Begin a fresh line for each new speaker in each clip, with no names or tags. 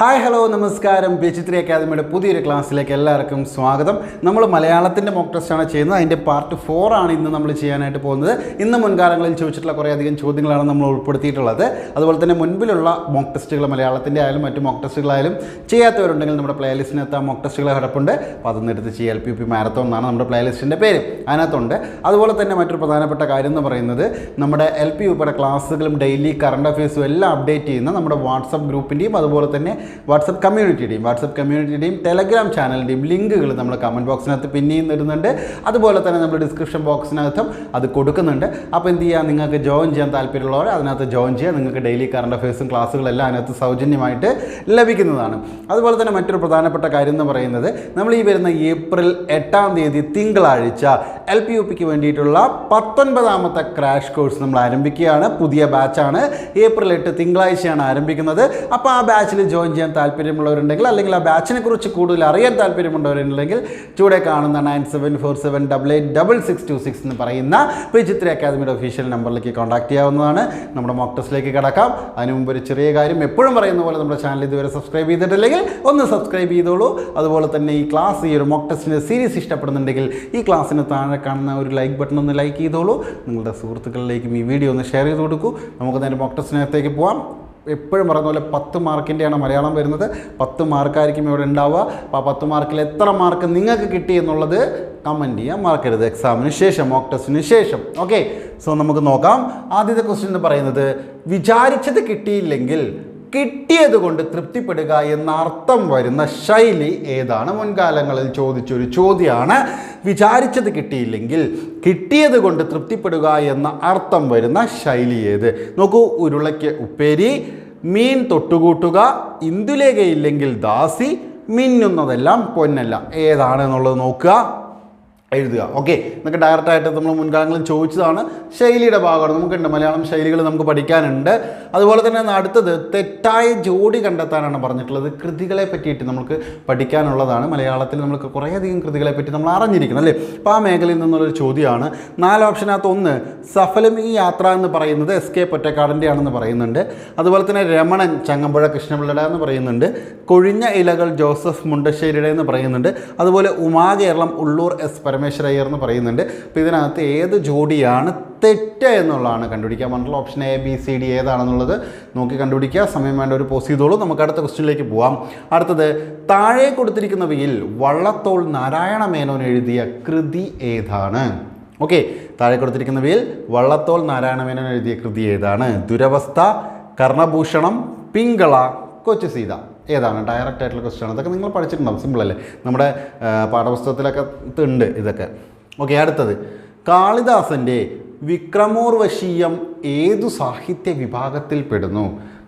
Hi hello നമസ്കാരം. PH3 അക്കാദമിയുടെ പുതിയൊരു ക്ലാസ്സിലേക്ക് എല്ലാവർക്കും സ്വാഗതം. നമ്മൾ മലയാളത്തിൻ്റെ മോക്ക് ടെസ്റ്റാണ് ചെയ്യുന്നത്. അതിൻ്റെ പാർട്ട് 4 ആണ് ഇന്ന് നമ്മൾ ചെയ്യാനായിട്ട് പോകുന്നത്. ഇന്ന് മുൻകാലങ്ങളിൽ ചോദിച്ചിട്ടുള്ള കുറേയധികം ചോദ്യങ്ങളാണ് നമ്മൾ ഉൾപ്പെടുത്തിയിട്ടുള്ളത്. അതുപോലെ തന്നെ മുൻപിലുള്ള മോക്ക് ടെസ്റ്റുകൾ മലയാളത്തിൻ്റെ ആയാലും മറ്റു മോക്ക് ടെസ്റ്റുകളായാലും ചെയ്യാത്തവരുണ്ടെങ്കിൽ നമ്മുടെ പ്ലേലിസ്റ്റിനകത്ത് ആ മോക്ക് ടെസ്റ്റുകൾ കിടപ്പുണ്ട്. അപ്പോൾ അതൊന്നും എടുത്ത് ചെയ്യുക. LPUP മാരത്തോൺ എന്നാണ് നമ്മുടെ പ്ലേലിസ്റ്റിൻ്റെ പേര്, അതിനകത്തുണ്ട്. അതുപോലെ തന്നെ മറ്റൊരു പ്രധാനപ്പെട്ട കാര്യം എന്ന് പറയുന്നത് നമ്മുടെ LPUPയുടെ ക്ലാസ്സുകളും ഡെയിലി കറണ്ട് അഫയേഴ്സും എല്ലാം അപ്ഡേറ്റ് ചെയ്യുന്ന നമ്മുടെ വാട്സപ്പ് ഗ്രൂപ്പിൻ്റെയും അതുപോലെ തന്നെ വാട്സപ്പ് കമ്മ്യൂണിറ്റിയുടെയും ടെലഗ്രാം ചാനലിൻ്റെയും ലിങ്കുകൾ നമ്മൾ കമൻറ്റ് ബോക്സിനകത്ത് പിന്നെയും ഇടുന്നുണ്ട്. അതുപോലെ തന്നെ നമ്മൾ ഡിസ്ക്രിപ്ഷൻ ബോക്സിനകത്തും അത് കൊടുക്കുന്നുണ്ട്. അപ്പോൾ എന്ത് ചെയ്യുക, നിങ്ങൾക്ക് ജോയിൻ ചെയ്യാൻ താല്പര്യമുള്ളവർ അതിനകത്ത് ജോയിൻ ചെയ്യുക. നിങ്ങൾക്ക് ഡെയിലി കറണ്ട് അഫയേഴ്സും ക്ലാസ്സുകളെല്ലാം അതിനകത്ത് സൗജന്യമായിട്ട് ലഭിക്കുന്നതാണ്. അതുപോലെ തന്നെ മറ്റൊരു പ്രധാനപ്പെട്ട കാര്യം എന്ന് പറയുന്നത് നമ്മൾ ഈ വരുന്ന ഏപ്രിൽ 8-ാം തീയതി തിങ്കളാഴ്ച LPUPക്ക് വേണ്ടിയിട്ടുള്ള 19ാമത്തെ ക്രാഷ് കോഴ്സ് നമ്മൾ ആരംഭിക്കുകയാണ്. പുതിയ ബാച്ചാണ്. ഏപ്രിൽ 8 തിങ്കളാഴ്ചയാണ് ആരംഭിക്കുന്നത്. അപ്പോൾ ആ ബാച്ചിൽ ജോയിൻ ചെയ്യാൻ താല്പര്യമുള്ളവരുണ്ടെങ്കിൽ അല്ലെങ്കിൽ ആ ബാച്ചിനെ കുറിച്ച് കൂടുതൽ അറിയാൻ താല്പര്യമുള്ളവരുണ്ടെങ്കിൽ ചൂടെ കാണുന്ന 9747886626 എന്ന് പറയുന്ന PH3 അക്കാദമിയുടെ ഒഫീഷ്യൽ നമ്പറിലേക്ക് കോൺടാക്ട് ചെയ്യാവുന്നതാണ്. നമ്മുടെ മോക്ക് ടെസ്റ്റിലേക്ക് കിടക്കാം. അതിന് മുമ്പ് ഒരു ചെറിയ കാര്യം, എപ്പോഴും പറയുന്ന പോലെ നമ്മുടെ ചാനൽ ഇതുവരെ സബ്സ്ക്രൈബ് ചെയ്തിട്ടില്ലെങ്കിൽ ഒന്ന് സബ്സ്ക്രൈബ് ചെയ്തോളൂ. അതുപോലെ തന്നെ ഈ ക്ലാസ്, ഈ ഒരു മോക്ക് ടെസ്റ്റിൻ്റെ സീരീസ് ഇഷ്ടപ്പെടുന്നുണ്ടെങ്കിൽ ഈ ക്ലാസ്സിന് താഴെ കാണുന്ന ഒരു ലൈക്ക് ബട്ടൺ ഒന്ന് ലൈക്ക് ചെയ്തോളൂ. നിങ്ങളുടെ സുഹൃത്തുക്കളിലേക്കും ഈ വീഡിയോ ഒന്ന് ഷെയർ ചെയ്ത് കൊടുക്കൂ. നമുക്ക് നേരെ മോക്ക് ടെസ്റ്റിനകത്തേക്ക് പോകാം. എപ്പോഴും പറയുന്ന പോലെ 10 മാർക്കിൻ്റെയാണ് മലയാളം വരുന്നത്. 10 മാർക്കായിരിക്കും ഇവിടെ ഉണ്ടാവുക. അപ്പോൾ ആ 10 മാർക്കിൽ എത്ര മാർക്ക് നിങ്ങൾക്ക് കിട്ടി എന്നുള്ളത് കമൻറ്റ് ചെയ്യാൻ മറക്കരുത് എക്സാമിന് ശേഷം, മോക്ക് ടെസ്റ്റിന് ശേഷം. ഓക്കെ, സോ നമുക്ക് നോക്കാം. ആദ്യത്തെ ക്വസ്റ്റ്യൻ എന്ന് പറയുന്നത് വിചാരിച്ചത് കിട്ടിയില്ലെങ്കിൽ കിട്ടിയത് കൊണ്ട് തൃപ്തിപ്പെടുക എന്ന അർത്ഥം വരുന്ന ശൈലി ഏതാണ്? മുൻകാലങ്ങളിൽ ചോദിച്ചൊരു ചോദ്യമാണ്. വിചാരിച്ചത് കിട്ടിയില്ലെങ്കിൽ കിട്ടിയത് കൊണ്ട് തൃപ്തിപ്പെടുക എന്ന അർത്ഥം വരുന്ന ശൈലി ഏത്? നോക്കൂ, ഉരുളയ്ക്ക് ഉപ്പേരി, മീൻ തൊട്ടുകൂട്ടുക, ഇന്ദുലേഖയില്ലെങ്കിൽ ദാസി, മിന്നുന്നതെല്ലാം പൊന്നല്ല. ഏതാണ് എന്നുള്ളത് നോക്കുക, എഴുതുക. ഓക്കെ, എന്നൊക്കെ ഡയറക്റ്റായിട്ട് നമ്മൾ മുൻകാലങ്ങളിൽ ചോദിച്ചതാണ്. ശൈലിയുടെ ഭാഗമാണ്. നമുക്കുണ്ട് മലയാളം ശൈലികൾ നമുക്ക് പഠിക്കാനുണ്ട്. അതുപോലെ തന്നെ അടുത്തത് തെറ്റായ ജോഡി കണ്ടെത്താനാണ് പറഞ്ഞിട്ടുള്ളത്. കൃതികളെ പറ്റിയിട്ട് നമുക്ക് പഠിക്കാനുള്ളതാണ്. മലയാളത്തിൽ നമുക്ക് കുറേയധികം കൃതികളെ പറ്റി നമ്മൾ അറിഞ്ഞിരിക്കണം അല്ലേ? അപ്പോൾ ആ മേഖലയിൽ നിന്നുള്ളൊരു ചോദ്യമാണ്. 4 ഓപ്ഷനകത്ത് 1 സഫലം ഈ യാത്ര എന്ന് പറയുന്നത് SK പൊറ്റക്കാടിൻ്റെ ആണെന്ന് പറയുന്നുണ്ട്. അതുപോലെ തന്നെ രമണൻ ചങ്ങമ്പുഴ കൃഷ്ണപിള്ളയുടെ എന്ന് പറയുന്നുണ്ട്. കൊഴിഞ്ഞ ഇലകൾ ജോസഫ് മുണ്ടശ്ശേരിയുടെ എന്ന് പറയുന്നുണ്ട്. അതുപോലെ ഉമാകേരളം ഉള്ളൂർ S പരമേശ്വരയ്യർ എന്ന് പറയുന്നുണ്ട്. അപ്പോൾ ഇതിനകത്ത് ഏത് ജോഡിയാണ് തെറ്റ് എന്നുള്ളതാണ് കണ്ടുപിടിക്കാൻ പറഞ്ഞിട്ടുള്ള. Option A, B, C, D ഏതാണെന്നുള്ളത് നോക്കി കണ്ടുപിടിക്കുക. സമയം വേണ്ട ഒരു പോസ് ചെയ്തോളൂ. നമുക്ക് അടുത്ത ക്വസ്റ്റ്യനിലേക്ക് പോവാം. അടുത്തത് താഴെ കൊടുത്തിരിക്കുന്നവയിൽ വള്ളത്തോൾ നാരായണ മേനോൻ എഴുതിയ കൃതി ഏതാണ്? ഓക്കെ, താഴെ കൊടുത്തിരിക്കുന്നവയിൽ വള്ളത്തോൾ നാരായണ മേനോൻ എഴുതിയ കൃതി ഏതാണ്? ദുരവസ്ഥ, കർണഭൂഷണം, പിങ്കള, കൊച്ചു സീത. ഏതാണ്? ഡയറക്റ്റ് ആയിട്ടുള്ള ക്വസ്റ്റ്യൻ. അതൊക്കെ നിങ്ങൾ പഠിച്ചിട്ടുണ്ടാവും. സിമ്പിളല്ലേ? നമ്മുടെ പാഠപുസ്തകത്തിലൊക്കെ ഉണ്ട് ഇതൊക്കെ. ഓക്കെ, അടുത്തത് കാളിദാസൻ്റെ വിക്രമോർവശീയം ഏതു സാഹിത്യ വിഭാഗത്തിൽ പെടുന്നു?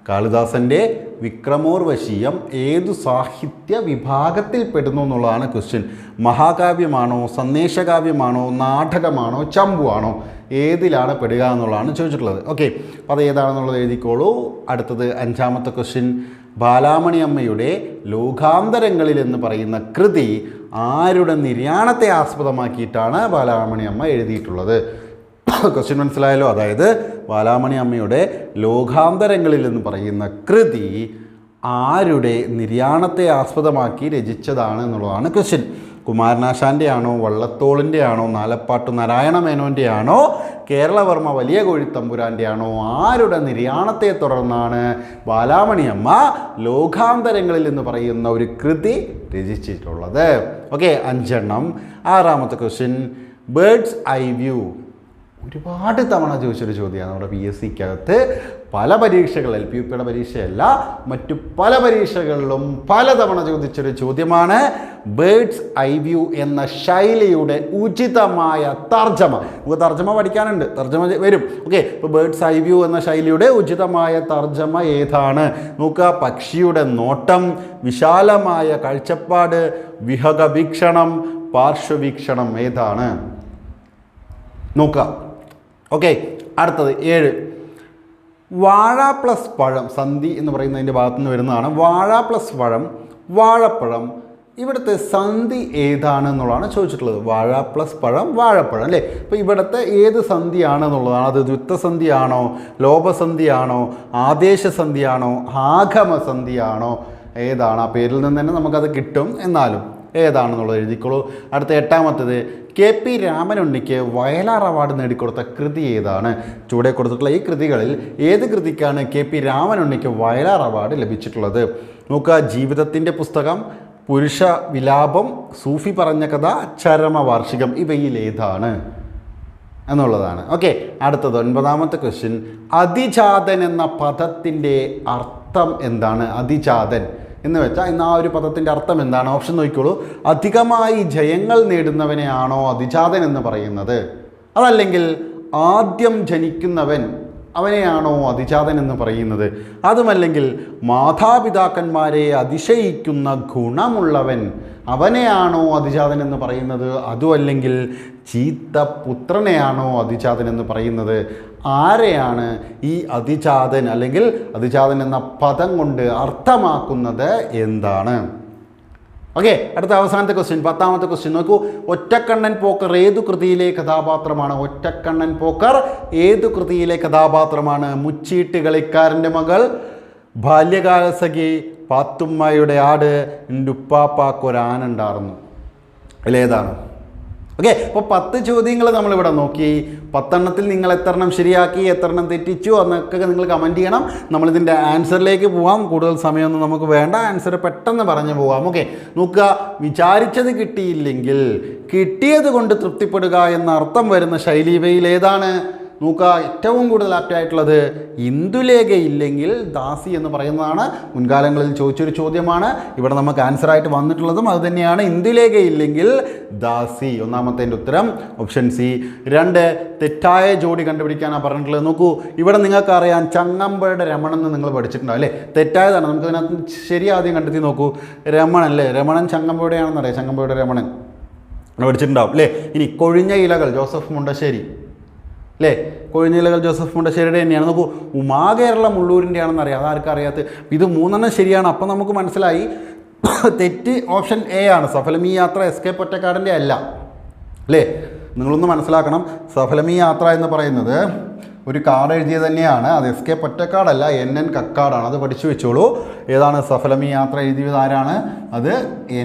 കാളിദാസൻ്റെ വിക്രമോർവശീയം ഏതു സാഹിത്യ വിഭാഗത്തിൽ പെടുന്നു എന്നുള്ളതാണ് ക്വസ്റ്റ്യൻ. മഹാകാവ്യമാണോ, സന്ദേശകാവ്യമാണോ, നാടകമാണോ, ചമ്പുവാണോ? ഏതിലാണ് പെടുക എന്നുള്ളതാണ് ചോദിച്ചിട്ടുള്ളത്. ഓക്കെ, അപ്പോൾ അത് ഏതാണെന്നുള്ളത് എഴുതിക്കോളൂ. അടുത്തത് 5ാമത്തെ ക്വസ്റ്റ്യൻ. ബാലാമണി അമ്മയുടെ ലോകാന്തരങ്ങളിൽ എന്ന് പറയുന്ന കൃതി ആരുടെ നിര്യാണത്തെ ആസ്പദമാക്കിയിട്ടാണ് ബാലാമണി അമ്മ എഴുതിയിട്ടുള്ളത്? ക്വസ്റ്റ്യൻ മനസ്സിലായല്ലോ. അതായത് ബാലാമണി അമ്മയുടെ ലോകാന്തരങ്ങളിൽ എന്ന് പറയുന്ന കൃതി ആരുടെ നിര്യാണത്തെ ആസ്പദമാക്കി രചിച്ചതാണ് എന്നുള്ളതാണ് ക്വസ്റ്റ്യൻ. കുമാരനാശാൻ്റെ ആണോ, വള്ളത്തോളിൻ്റെ ആണോ, നാലപ്പാട്ട് നാരായണ മേനോൻ്റെ ആണോ, കേരളവർമ്മ വലിയ കോഴിത്തമ്പുരാൻ്റെ ആണോ? ആരുടെ നിര്യാണത്തെ തുടർന്നാണ് ബാലാമണി അമ്മ ലോകാന്തരങ്ങളിൽ എന്ന് പറയുന്ന ഒരു കൃതി രചിച്ചിട്ടുള്ളത്? ഓക്കെ, 5 എണ്ണം. 6ാമത്തെ ക്വസ്റ്റ്യൻ. ബേർഡ്സ് ഐ വ്യൂ ഒരുപാട് തവണ ചോദിച്ചൊരു ചോദ്യമാണ്. നമ്മുടെ PSCക്കകത്ത് പല പരീക്ഷകൾ, LPUPയുടെ പരീക്ഷയല്ല മറ്റു പല പരീക്ഷകളിലും പലതവണ ചോദിച്ചൊരു ചോദ്യമാണ്. ബേർഡ്സ് ഐ വ്യൂ എന്ന ശൈലിയുടെ ഉചിതമായ തർജ്ജമ. നമുക്ക് തർജ്ജമ പഠിക്കാനുണ്ട്, തർജ്ജമ വരും. ഓക്കെ, ഇപ്പോൾ ബേർഡ്സ് ഐ വ്യൂ എന്ന ശൈലിയുടെ ഉചിതമായ തർജ്ജമ ഏതാണ്? നോക്കുക, പക്ഷിയുടെ നോട്ടം, വിശാലമായ കാഴ്ചപ്പാട്, വിഹക വീക്ഷണം, പാർശ്വവീക്ഷണം. ഏതാണ്? നോക്കുക. ഓക്കെ, അടുത്തത് 7. വാഴ പ്ലസ് പഴം, സന്ധി എന്ന് പറയുന്നതിൻ്റെ ഭാഗത്തു നിന്ന് വരുന്നതാണ്. വാഴ പ്ലസ് പഴം, വാഴപ്പഴം, ഇവിടുത്തെ സന്ധി ഏതാണെന്നുള്ളതാണ് ചോദിച്ചിട്ടുള്ളത്. വാഴ പ്ലസ് പഴം വാഴപ്പഴം അല്ലേ. അപ്പോൾ ഇവിടുത്തെ ഏത് സന്ധിയാണെന്നുള്ളതാണ്. അത് ദ്വിത്വസന്ധിയാണോ, ലോപസന്ധിയാണോ, ആദേശസന്ധിയാണോ, ആഗമസന്ധിയാണോ, ഏതാണ്? ആ പേരിൽ നിന്ന് തന്നെ നമുക്കത് കിട്ടും. എന്നാലും ഏതാണെന്നുള്ളത് എഴുതിക്കോളൂ. അടുത്ത 8ാമത്തേത്, KP രാമനുണ്ണിക്ക് വയലാർ അവാർഡ് നേടിക്കൊടുത്ത കൃതി ഏതാണ്? ചൂടെ കൊടുത്തിട്ടുള്ള ഈ കൃതികളിൽ ഏത് കൃതിക്കാണ് KP രാമനുണ്ണിക്ക് വയലാർ അവാർഡ് ലഭിച്ചിട്ടുള്ളത്? നോക്കുക, ജീവിതത്തിൻ്റെ പുസ്തകം, പുരുഷ വിലാപം, സൂഫി പറഞ്ഞ കഥ, ചരമവാർഷികം, ഇവയിൽ ഏതാണ് എന്നുള്ളതാണ്. ഓക്കെ, അടുത്തത് 9ാമത്തെ ക്വസ്റ്റ്യൻ, അതിജാതൻ എന്ന പദത്തിൻ്റെ അർത്ഥം എന്താണ്? അതിജാതൻ എന്ന് വെച്ചാൽ ഇന്ന് ആ ഒരു പദത്തിൻ്റെ അർത്ഥം എന്താണ്? ഓപ്ഷൻ നോക്കിക്കോളൂ. അധികമായി ജയങ്ങൾ നേടുന്നവനെയാണോ അതിജാതൻ എന്ന് പറയുന്നത്? അതല്ലെങ്കിൽ ആദ്യം ജനിക്കുന്നവൻ അവനെയാണോ അതിജാതൻ എന്ന് പറയുന്നത്? അതുമല്ലെങ്കിൽ മാതാപിതാക്കന്മാരെ അതിശയിക്കുന്ന ഗുണമുള്ളവൻ അവനെയാണോ അതിജാതൻ എന്ന് പറയുന്നത്? അതുമല്ലെങ്കിൽ ചീത്ത പുത്രനെയാണോ അതിജാതൻ എന്ന് പറയുന്നത്? ആരെയാണ് ഈ അതിജാതൻ അല്ലെങ്കിൽ അതിജാതൻ എന്ന പദം കൊണ്ട് അർത്ഥമാക്കുന്നത് എന്താണ്? ഓക്കെ, അടുത്ത അവസാനത്തെ ക്വസ്റ്റ്യൻ, 10ാമത്തെ ക്വസ്റ്റ്യൻ നോക്കൂ. ഒറ്റക്കണ്ണൻ പോക്കർ ഏതു കൃതിയിലെ കഥാപാത്രമാണ്? ഒറ്റക്കണ്ണൻ പോക്കർ ഏതു കൃതിയിലെ കഥാപാത്രമാണ്? മുച്ചീട്ട് കളിക്കാരൻ്റെ മകൾ, ബാല്യകാലസഖി, പാത്തുമ്മയുടെ ആട്, എൻ്റെ ഉപ്പാപ്പാക്കൊരാനുണ്ടായിരുന്നു. ഇതിലേതാണ്? ഓക്കെ, അപ്പോൾ 10 ചോദ്യങ്ങൾ നമ്മളിവിടെ നോക്കി. 10 നിങ്ങൾ എത്രണ്ണം ശരിയാക്കി, എത്രണ്ണം തെറ്റിച്ചു എന്നൊക്കെ നിങ്ങൾ കമൻറ്റ് ചെയ്യണം. നമ്മളിതിൻ്റെ ആൻസറിലേക്ക് പോവാം. കൂടുതൽ സമയമൊന്നും നമുക്ക് വേണ്ട, ആൻസർ പെട്ടെന്ന് പറഞ്ഞു പോവാം. ഓക്കെ, നോക്കുക, വിചാരിച്ചത് കിട്ടിയില്ലെങ്കിൽ കിട്ടിയത് കൊണ്ട് തൃപ്തിപ്പെടുക എന്ന അർത്ഥം വരുന്ന ശൈലി ഇവയിൽ ഏതാണ്? നോക്കുക, ഏറ്റവും കൂടുതൽ ആപ്റ്റായിട്ടുള്ളത് ഇന്ദുലേഖയില്ലെങ്കിൽ ദാസി എന്ന് പറയുന്നതാണ്. മുൻകാലങ്ങളിൽ ചോദിച്ചൊരു ചോദ്യമാണ്. ഇവിടെ നമുക്ക് ആൻസറായിട്ട് വന്നിട്ടുള്ളതും അത് തന്നെയാണ്. ഇന്ദുലേഖയില്ലെങ്കിൽ ദാസി. 1ാമത്തേൻ്റെ ഉത്തരം ഓപ്ഷൻ സി. 2, തെറ്റായ ജോഡി കണ്ടുപിടിക്കാനാണ് പറഞ്ഞിട്ടുള്ളത്. നോക്കൂ, ഇവിടെ നിങ്ങൾക്കറിയാം ചങ്ങമ്പുഴയുടെ രമണൻ എന്ന് നിങ്ങൾ പഠിച്ചിട്ടുണ്ടാവും അല്ലേ? തെറ്റായതാണ്. നമുക്ക് ഇതിനകത്ത് ശരി ആദ്യം കണ്ടെത്തി നോക്കൂ. രമണൻ അല്ലേ, രമണൻ ചങ്ങമ്പുഴയാണെന്നറിയാം. ചങ്ങമ്പുഴയുടെ രമണൻ പഠിച്ചിട്ടുണ്ടാവും അല്ലേ? ഇനി കൊഴിഞ്ഞ ഇലകൾ ജോസഫ് മുണ്ടശ്ശേരി അല്ലേ? കൊഴിഞ്ഞിലകൾ ജോസഫ് മുണ്ടശ്ശേരിയുടെ തന്നെയാണ്. നോക്കൂ, ഉമാകേരളം ഉള്ളൂരിൻ്റെ ആണെന്ന് അറിയാം. അതാർക്കും അറിയാത്ത. ഇത് 3 ശരിയാണ്. അപ്പം നമുക്ക് മനസ്സിലായി തെറ്റ് ഓപ്ഷൻ എ ആണ്. സഫലമീ യാത്ര SK പൊറ്റക്കാടിൻ്റെ അല്ല അല്ലേ? നിങ്ങളൊന്ന് മനസ്സിലാക്കണം, സഫലമീ യാത്ര എന്ന് പറയുന്നത് ഒരു കാർഡ് എഴുതിയത് തന്നെയാണ്. അത് SK പൊറ്റക്കാടല്ല, NN കക്കാടാണ്. അത് പഠിച്ചു വെച്ചോളൂ. ഏതാണ് സഫലമീ യാത്ര എഴുതിയത്? ആരാണ് അത്?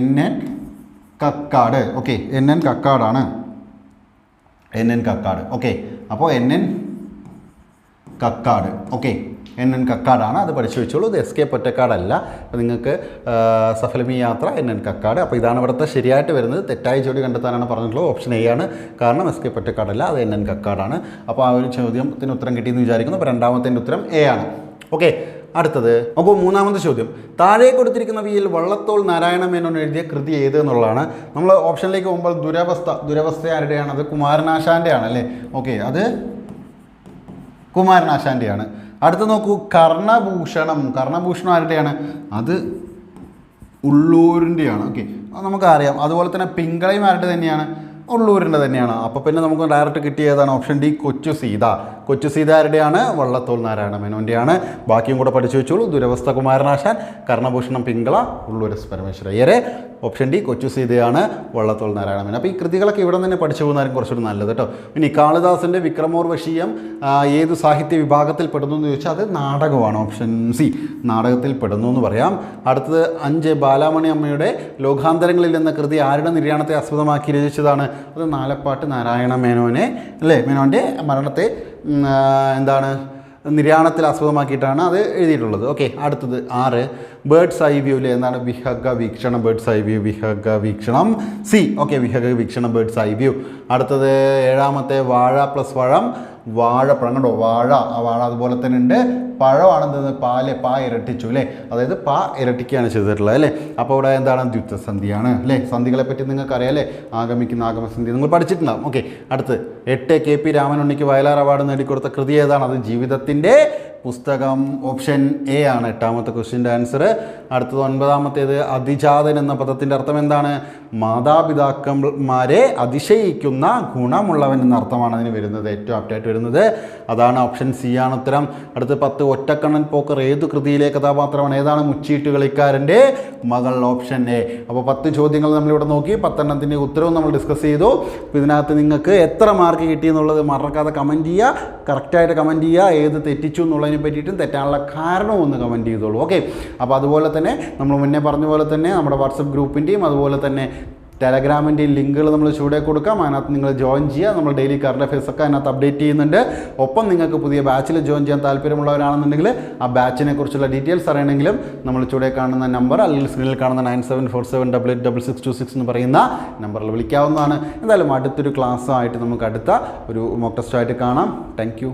NN കക്കാട്. ഓക്കെ, NN കക്കാടാണ്. NN കക്കാട്. ഓക്കെ, അപ്പോൾ NN കക്കാട്. ഓക്കെ, NN കക്കാടാണ്. അത് പഠിച്ചു വെച്ചോളൂ. ഇത് SK പൊറ്റക്കാടല്ല. അപ്പോൾ നിങ്ങൾക്ക് സഫലമീ യാത്ര NN കക്കാട്. അപ്പോൾ ഇതാണ് ഇവിടുത്തെ ശരിയായിട്ട് വരുന്നത്. തെറ്റായ ജോഡി കണ്ടെത്താനാണ് പറഞ്ഞിട്ടുള്ളത്. ഓപ്ഷൻ എ ആണ്. കാരണം SK പൊറ്റക്കാടല്ല, അത് NN കക്കാടാണ്. അപ്പോൾ ആ ഒരു ചോദ്യത്തിന് ഉത്തരം കിട്ടിയെന്ന് വിചാരിക്കുന്നു. അപ്പോൾ 2ാമത്തേൻ്റെ ഉത്തരം എ ആണ്. ഓക്കെ, അടുത്തത്. അപ്പോൾ 3ാമത്തെ ചോദ്യം, താഴെ കൊടുത്തിരിക്കുന്നവയിൽ വള്ളത്തോൾ നാരായണ മേനോൻ എഴുതിയ കൃതി ഏത് എന്നുള്ളതാണ്. നമ്മൾ ഓപ്ഷനിലേക്ക് പോകുമ്പോൾ ദുരവസ്ഥ ആരുടെയാണ്? അത് കുമാരനാശാൻ്റെ ആണ് അല്ലേ? ഓക്കെ, അത് കുമാരനാശാൻ്റെയാണ്. അടുത്ത് നോക്കൂ, കർണഭൂഷണം ആരുടെയാണ്? അത് ഉള്ളൂരിൻ്റെയാണ്. ഓക്കെ, അത് നമുക്കറിയാം. അതുപോലെ തന്നെ പിങ്കളയും ആരുടെ തന്നെയാണ്? ഉള്ളൂരിൻ്റെ തന്നെയാണ്. അപ്പോൾ പിന്നെ നമുക്ക് ഡയറക്റ്റ് കിട്ടിയതാണ് ഓപ്ഷൻ ഡി, കൊച്ചു സീത ആരുടെയാണ്? വള്ളത്തോൾ നാരായണ മേനോൻ്റെയാണ്. ബാക്കിയും കൂടെ പഠിച്ചു വെച്ചോളൂ. ദുരവസ്ഥ കുമാരനാശാൻ, കർണഭൂഷണം പിങ്കള, ഉള്ളൂർ എസ് പരമേശ്വരയ്യരെ. ഓപ്ഷൻ ഡി കൊച്ചു സീതയാണ്, വള്ളത്തോൾ നാരായണ മേനോൻ. അപ്പോൾ ഈ കൃതികളൊക്കെ ഇവിടെ തന്നെ പഠിച്ചു പോകുന്നതായിരിക്കും കുറച്ചുകൂടി നല്ലത് കേട്ടോ. ഇനി കാളിദാസൻ്റെ വിക്രമോർവശീയം ഏത് സാഹിത്യ വിഭാഗത്തിൽ പെടുന്നു എന്ന് ചോദിച്ചാൽ അത് നാടകമാണ്. ഓപ്ഷൻ സി, നാടകത്തിൽ പെടുന്നു എന്ന് പറയാം. അടുത്തത് 5, ബാലാമണി അമ്മയുടെ ലോകാന്തരങ്ങളിൽ എന്ന കൃതി ആരുടെ നിര്യാണത്തെ ആസ്പദമാക്കി രചിച്ചതാണ്? അത് നാലപ്പാട്ട് നാരായണ മേനോനെ അല്ലേ? മേനോൻ്റെ മരണത്തെ നിര്യാണത്തിൽ ആസ്പദമാക്കിയിട്ടാണ് അത് എഴുതിയിട്ടുള്ളത്. ഓക്കെ, അടുത്തത് 6, ബേർഡ്സ് ഐ വ്യൂവിൽ എന്താണ്? വിഹഗ വീക്ഷണം, ബേർഡ്സ് ഐ വ്യൂ, വിഹഗ വീക്ഷണം സി. ഓക്കെ, വിഹഗ വീക്ഷണം, ബേർഡ്സ് ഐ വ്യൂ. അടുത്തത് 7ാമത്തെ, വാഴ പ്ലസ് പഴം, വാഴപ്പഴം കണ്ടോ? വാഴ അതുപോലെ തന്നെ ഉണ്ട്. പഴമാണെന്നത് പാ ഇരട്ടിച്ചു അല്ലേ? അതായത് പാ ഇരട്ടിക്കുകയാണ് ചെയ്തിട്ടുള്ളത് അല്ലേ? അപ്പോൾ ഇവിടെ എന്താണ്? ദ്വിത്വസന്ധിയാണ് അല്ലേ? സന്ധികളെ പറ്റി നിങ്ങൾക്കറിയാം അല്ലേ? ആഗമിക്കുന്ന ആഗമസന്ധി നിങ്ങൾ പഠിച്ചിട്ടുണ്ടാകും. ഓക്കെ, അടുത്ത് 8, KP രാമനുണ്ണിക്ക് വയലാർ അവാർഡ് നേടിക്കൊടുത്ത കൃതി ഏതാണ്? അത് ജീവിതത്തിൻ്റെ പുസ്തകം. ഓപ്ഷൻ എ ആണ് 8ാമത്തെ ക്വസ്റ്റ്യൻ്റെ ആൻസർ. അടുത്തത് 9ാമത്തേത് അതിജാതൻ എന്ന പദത്തിൻ്റെ അർത്ഥം എന്താണ്? മാതാപിതാക്കന്മാരെ അതിശയിക്കുന്ന ഗുണമുള്ളവൻ എന്ന അർത്ഥമാണ് അതിന് വരുന്നത്, ഏറ്റവും ആപ്റ്റായിട്ട് വരുന്നത് അതാണ്. ഓപ്ഷൻ സി ആണ് ഉത്തരം. അടുത്ത 10 ഒറ്റക്കണ്ണൻ പോക്കർ ഏതു കൃതിയിലെ കഥാപാത്രമാണ്? ഏതാണ്? മുച്ചീട്ട് കളിക്കാരൻ്റെ മകൾ, ഓപ്ഷൻ എ. അപ്പോൾ 10 ചോദ്യങ്ങൾ നമ്മളിവിടെ നോക്കി, 10 ഉത്തരവും നമ്മൾ ഡിസ്കസ് ചെയ്തു. അപ്പോൾ ഇതിനകത്ത് നിങ്ങൾക്ക് എത്ര മാർക്ക് കിട്ടിയെന്നുള്ളത് മറക്കാതെ കമൻറ്റ് ചെയ്യുക, കറക്റ്റായിട്ട് കമൻറ്റ് ചെയ്യുക. ഏത് തെറ്റിച്ചു എന്നുള്ളതിനെ പറ്റിയിട്ടും തെറ്റാനുള്ള കാരണവും ഒന്ന് കമൻറ്റ് ചെയ്തോളൂ. ഓക്കെ. അപ്പോൾ അതുപോലെ തന്നെ നമ്മൾ മുന്നേ പറഞ്ഞ പോലെ തന്നെ നമ്മുടെ വാട്സപ്പ് ഗ്രൂപ്പിൻ്റെയും അതുപോലെ തന്നെ ടെലഗ്രാമിൻ്റെയും ലിങ്കുകൾ നമ്മൾ ചൂടെ കൊടുക്കാം. അതിനകത്ത് നിങ്ങൾ ജോയിൻ ചെയ്യുക. നമ്മൾ ഡെയിലി കറണ്ട് അഫയേഴ്സ് ഒക്കെ അതിനകത്ത് അപ്ഡേറ്റ് ചെയ്യുന്നുണ്ട്. ഒപ്പം നിങ്ങൾക്ക് പുതിയ ബാച്ചിൽ ജോയിൻ ചെയ്യാൻ താല്പര്യമുള്ളവരാണെന്നുണ്ടെങ്കിൽ ആ ബാച്ചിനെ കുറിച്ചുള്ള ഡീറ്റെയിൽസ് അറിയണമെങ്കിലും നമ്മൾ ചൂടെ കാണുന്ന നമ്പർ അല്ലെങ്കിൽ സ്ക്രീനിൽ കാണുന്ന 9747886626 എന്ന് പറയുന്ന നമ്പറിൽ വിളിക്കാവുന്നതാണ്. എന്തായാലും അടുത്തൊരു ക്ലാസ്സായിട്ട് നമുക്ക് അടുത്ത ഒരു മോക്ക് ടെസ്റ്റായിട്ട് കാണാം. Thank you.